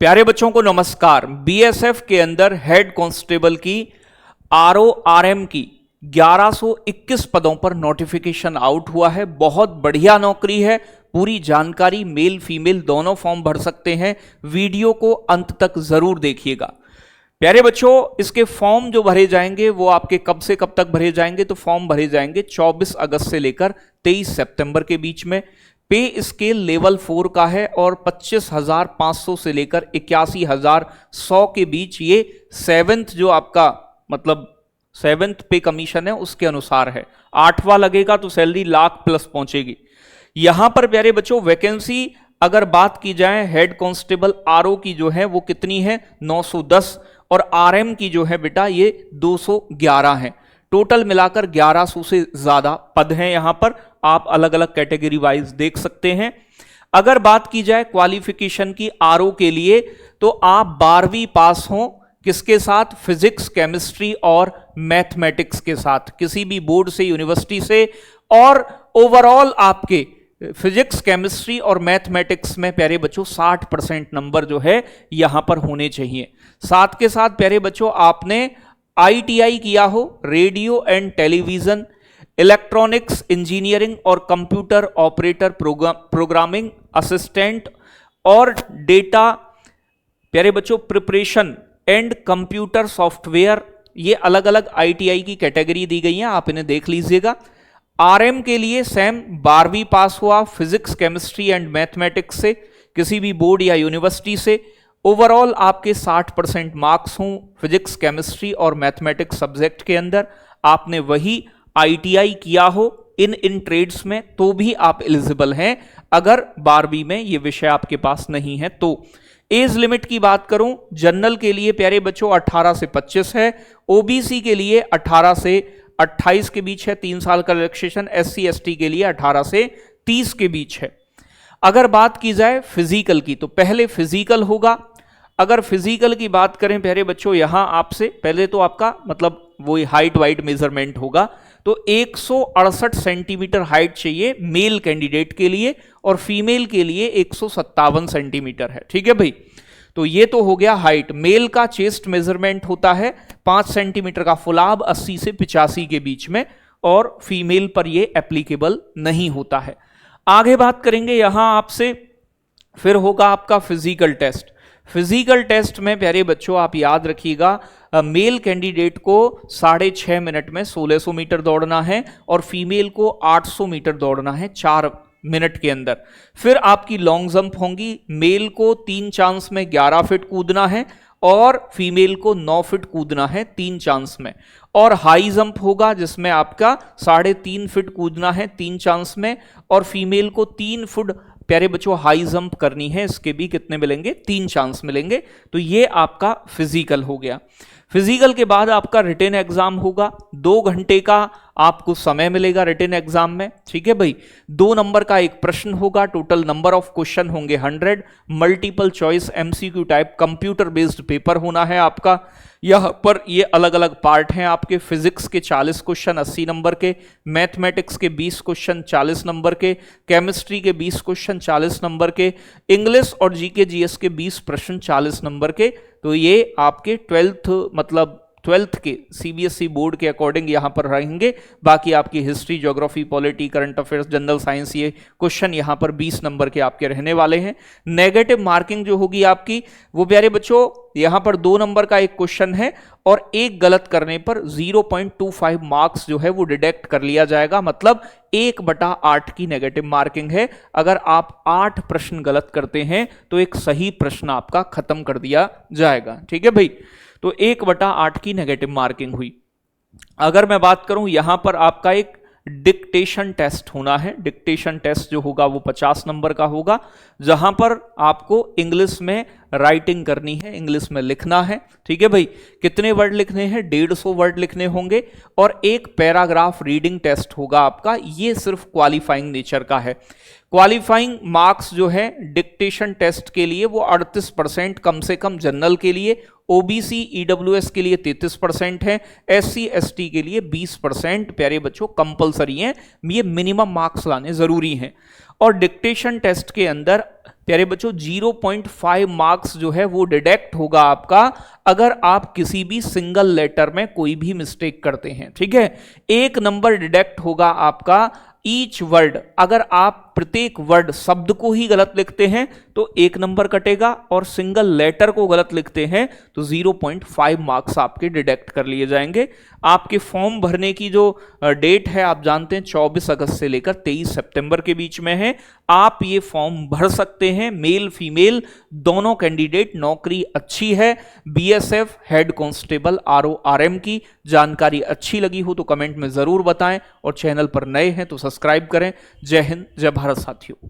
प्यारे बच्चों को नमस्कार। बीएसएफ के अंदर हेड कांस्टेबल की आरओआरएम की 1121 पदों पर नोटिफिकेशन आउट हुआ है। बहुत बढ़िया नौकरी है। पूरी जानकारी, मेल फीमेल दोनों फॉर्म भर सकते हैं। वीडियो को अंत तक जरूर देखिएगा। प्यारे बच्चों, इसके फॉर्म जो भरे जाएंगे वो आपके कब से कब तक भरे जाएंगे? तो फॉर्म भरे जाएंगे 24 अगस्त से लेकर 23 सितंबर के बीच में। पे स्केल लेवल 4 का है और 25,500 से लेकर 81,100 के बीच ये 7th जो आपका मतलब 7th पे कमीशन है उसके अनुसार है। 8वां लगेगा तो सैलरी लाख प्लस पहुंचेगी। यहां पर प्यारे बच्चों वैकेंसी अगर बात की जाए हेड कांस्टेबल आरओ की जो है वो कितनी है? 910 और आरएम की जो है बेटा ये 211 है। टोटल मिलाकर 1100 से ज्यादा पद हैं। यहां पर आप अलग अलग कैटेगरी वाइज देख सकते हैं। अगर बात की जाए क्वालिफिकेशन की आरओ के लिए तो आप 12वीं पास हो किसके साथ? फिजिक्स, केमिस्ट्री और मैथमेटिक्स के साथ, किसी भी बोर्ड से, यूनिवर्सिटी से। और ओवरऑल आपके फिजिक्स, केमिस्ट्री और मैथमेटिक्स में प्यारे बच्चों 60% नंबर जो है यहां पर होने चाहिए। साथ के साथ प्यारे बच्चों आपने आईटीआई किया हो, radio and television, electronics engineering और कंप्यूटर ऑपरेटर प्रोग्रामिंग असिस्टेंट और डेटा प्यारे बच्चों प्रिपरेशन एंड कंप्यूटर सॉफ्टवेयर, ये अलग अलग आईटीआई की कैटेगरी दी गई है, आप इन्हें देख लीजिएगा। आरएम के लिए सेम 12वीं पास हुआ फिजिक्स, केमिस्ट्री एंड मैथमेटिक्स से, किसी भी बोर्ड या यूनिवर्सिटी से। ओवरऑल आपके 60% मार्क्स हों फिजिक्स, केमिस्ट्री और मैथमेटिक्स सब्जेक्ट के अंदर, आपने वही आईटीआई किया हो इन ट्रेड्स में तो भी आप एलिजिबल हैं। अगर 12वीं में ये विषय आपके पास नहीं है तो। एज लिमिट की बात करूं, जनरल के लिए प्यारे बच्चों 18 से 25 है, ओबीसी के लिए 18 से 28 के बीच है, 3 साल का रिलैक्सेशन। एससी एसटी के लिए 18 से 30 के बीच है। अगर बात की जाए फिजिकल की तो पहले फिजिकल होगा। अगर फिजिकल की बात करें प्यारे बच्चों, यहां आपसे पहले तो आपका मतलब वो हाइट वाइट मेजरमेंट होगा। तो 168 सेंटीमीटर हाइट चाहिए मेल कैंडिडेट के लिए और फीमेल के लिए 157 सेंटीमीटर है। ठीक है भाई, तो ये तो हो गया हाइट। मेल का चेस्ट मेजरमेंट होता है 5 सेंटीमीटर का फुलाब 80 से 85 के बीच में, और फीमेल पर ये एप्लीकेबल नहीं होता है। आगे बात करेंगे यहां आपसे, फिर होगा आपका फिजिकल टेस्ट। फिजिकल टेस्ट में प्यारे बच्चों आप याद रखिएगा, मेल कैंडिडेट को 6.5 मिनट में 1600 मीटर दौड़ना है और फीमेल को 800 मीटर दौड़ना है 4 मिनट के अंदर। फिर आपकी लॉन्ग जंप होंगी, मेल को 3 चांस में 11 फीट कूदना है और फीमेल को 9 फीट कूदना है 3 चांस में। और हाई जंप होगा जिसमें आपका 3.5 फीट कूदना है 3 चांस में और फीमेल को 3 फुट प्यारे बच्चों हाई जंप करनी है, इसके भी कितने मिलेंगे? 3 चांस मिलेंगे। तो ये आपका फिजिकल हो गया। फिजिकल के बाद आपका रिटन एग्जाम होगा, 2 घंटे का आपको समय मिलेगा रिटन एग्जाम में। ठीक है भाई, 2 नंबर का एक प्रश्न होगा, टोटल नंबर ऑफ क्वेश्चन होंगे 100, multiple choice MCQ type computer based paper होना है आपका। यहां पर ये अलग अलग पार्ट हैं आपके। फिजिक्स के 40 क्वेश्चन 80 नंबर के, मैथमेटिक्स के 20 क्वेश्चन 40 नंबर के, केमिस्ट्री के 20 क्वेश्चन 40 नंबर के, इंग्लिश और जीके जीएस के 20 प्रश्न 40 नंबर के। तो ये आपके 12th के सीबीएसई बोर्ड के अकॉर्डिंग यहां पर रहेंगे। बाकी आपकी history, geography, polity, current affairs, general science, ये क्वेश्चन यहां पर 20 नंबर के आपके रहने वाले हैं। नेगेटिव मार्किंग जो होगी आपकी वो प्यारे बच्चों यहां पर 2 नंबर का एक क्वेश्चन है और एक गलत करने पर 0.25 मार्क्स जो है वो डिडक्ट कर लिया जाएगा। मतलब 1/8 की नेगेटिव मार्किंग है। अगर आप 8 प्रश्न गलत करते हैं तो एक सही प्रश्न आपका खत्म कर दिया जाएगा। ठीक है भाई, तो 1/8 की नेगेटिव मार्किंग हुई। अगर मैं बात करूं यहां पर आपका एक डिक्टेशन टेस्ट होना है। डिक्टेशन टेस्ट जो होगा वो 50 नंबर का होगा, जहां पर आपको इंग्लिश में राइटिंग करनी है, इंग्लिश में लिखना है। ठीक है भाई, कितने वर्ड लिखने हैं? 150 वर्ड लिखने होंगे और एक पैराग्राफ रीडिंग टेस्ट होगा आपका। ये सिर्फ क्वालिफाइंग नेचर का है। क्वालिफाइंग मार्क्स जो है डिक्टेशन टेस्ट के लिए वो 38% कम से कम जनरल के लिए, ओबीसी ईडब्ल्यूएस के लिए 33% है, एससी एसटी के लिए 20% प्यारे बच्चों कंपलसरी हैं। ये मिनिमम मार्क्स लाने जरूरी हैं। और डिक्टेशन टेस्ट के अंदर प्यारे बच्चों 0.5 मार्क्स जो है वो डिडक्ट होगा आपका अगर आप किसी भी सिंगल लेटर में कोई भी मिस्टेक करते हैं। ठीक है, 1 नंबर डिडक्ट होगा आपका ईच वर्ड, अगर आप प्रत्येक वर्ड शब्द को ही गलत लिखते हैं तो 1 नंबर कटेगा, और सिंगल लेटर को गलत लिखते हैं तो 0.5 मार्क्स आपके डिडक्ट कर लिए जाएंगे। आपके फॉर्म भरने की जो डेट है आप जानते हैं 24 अगस्त से लेकर 23 सितंबर के बीच में है। आप ये फॉर्म भर सकते हैं, मेल फीमेल दोनों कैंडिडेट। नौकरी अच्छी है, बीएसएफ हेड कांस्टेबल आरओआरएम की। जानकारी अच्छी लगी हो तो कमेंट में जरूर बताएं, और चैनल पर नए हैं तो सब्सक्राइब करें। जय हिंद, जय भारत साथियों।